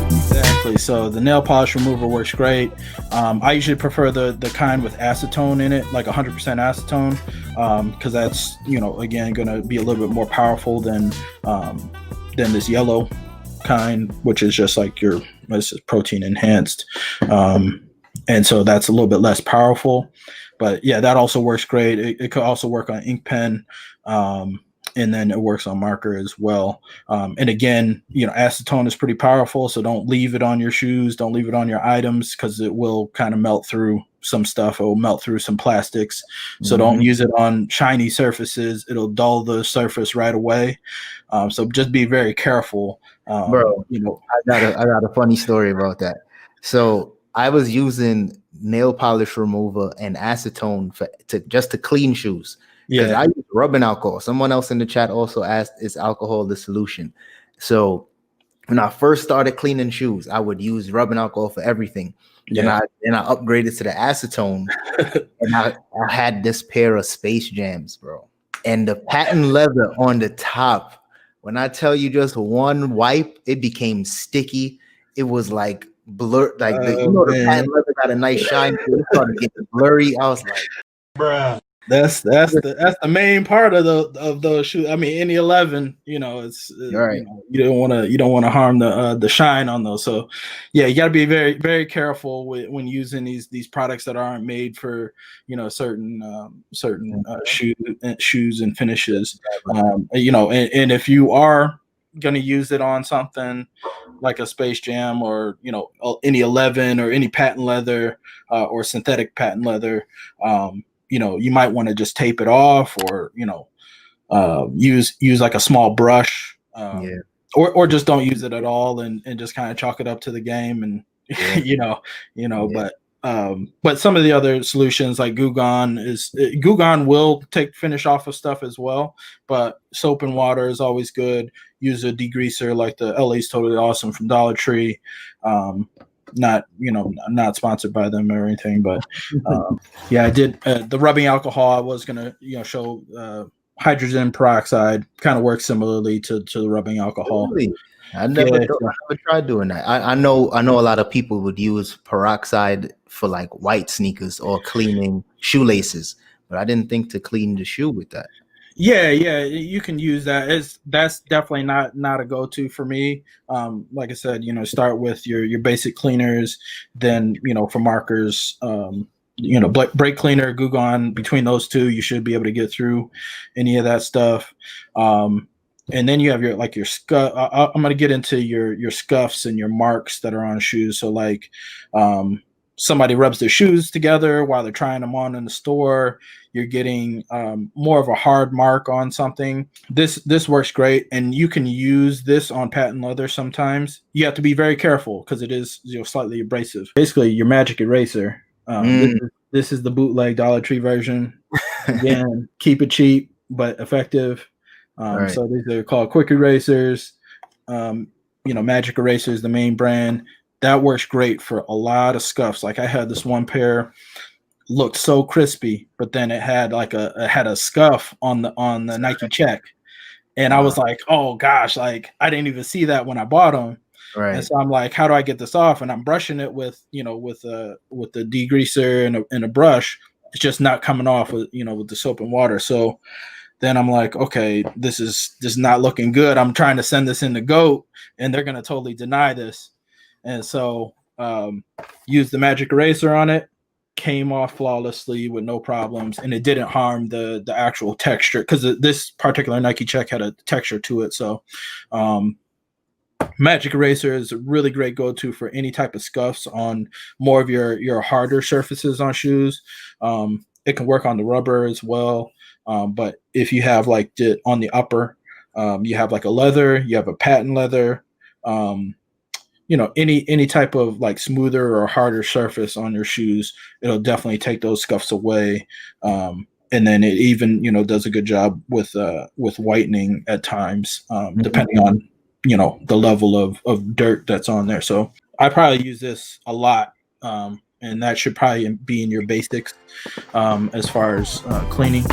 Exactly. So the nail polish remover works great. I usually prefer the kind with acetone in it, like 100% acetone, because that's again going to be a little bit more powerful than this yellow kind, which is just like this is protein enhanced, and so that's a little bit less powerful. But yeah, that also works great. It could also work on ink pen. And then it works on marker as well. And again, acetone is pretty powerful, so don't leave it on your shoes, don't leave it on your items, because it will kind of melt through some stuff. It will melt through some plastics. So don't use it on shiny surfaces. It'll dull the surface right away. So just be very careful. Bro, I got a funny story about that. So I was using nail polish remover and acetone just to clean shoes. Because I use rubbing alcohol. Someone else in the chat also asked, is alcohol the solution? So when I first started cleaning shoes, I would use rubbing alcohol for everything. Then I upgraded to the acetone, and I had this pair of Space Jams, bro. And the patent leather on the top, when I tell you just one wipe, it became sticky. It was like blur, like the patent leather got a nice shine. It started getting blurry. I was like, bruh. That's the main part of those shoes. I mean, any 11, it's right. You don't want to harm the shine on those. So yeah, you got to be very, very careful when using these products that aren't made for certain shoes and finishes. And if you are going to use it on something like a Space Jam or any 11 or any patent leather or synthetic patent leather, you might want to just tape it off, or use like a small brush, or just don't use it at all and just kind of chalk it up to the game, and but some of the other solutions like Goo Gone will take finish off of stuff as well, but soap and water is always good. Use a degreaser like the LA's Totally Awesome from Dollar Tree. Not not sponsored by them or anything, but I did the rubbing alcohol. I was gonna show hydrogen peroxide kind of works similarly to the rubbing alcohol. Really? I never tried doing that. I know a lot of people would use peroxide for like white sneakers or cleaning shoelaces, but I didn't think to clean the shoe with that. Yeah, you can use that. That's definitely not a go-to for me. Like I said, start with your basic cleaners, then for markers, brake cleaner, Goo Gone. Between those two, you should be able to get through any of that stuff. And then you have your scuff. I'm gonna get into your scuffs and your marks that are on shoes. So like, somebody rubs their shoes together while they're trying them on in the store, you're getting more of a hard mark on something. This works great, and you can use this on patent leather sometimes. You have to be very careful because it is slightly abrasive. Basically, your magic eraser. This is the bootleg Dollar Tree version. Again, keep it cheap but effective. So these are called quick erasers. Magic Eraser is the main brand. That works great for a lot of scuffs. Like I had this one pair, looked so crispy, but then it had a scuff on the Nike check, and I was like, oh gosh, like I didn't even see that when I bought them. Right. And so I'm like, how do I get this off? And I'm brushing it with the degreaser and a brush. It's just not coming off with the soap and water. So then I'm like, okay, this is just not looking good. I'm trying to send this in the GOAT, and they're gonna totally deny this. And so used the magic eraser on it, came off flawlessly with no problems, and it didn't harm the actual texture, because this particular Nike check had a texture to it. So magic eraser is a really great go-to for any type of scuffs on more of your harder surfaces on shoes. It can work on the rubber as well, but if you have like on the upper, you have like a leather, you have a patent leather, any type of like smoother or harder surface on your shoes, it'll definitely take those scuffs away. And then it even, does a good job with whitening at times, depending on, the level of dirt that's on there. So I probably use this a lot. And that should probably be in your basics as far as cleaning.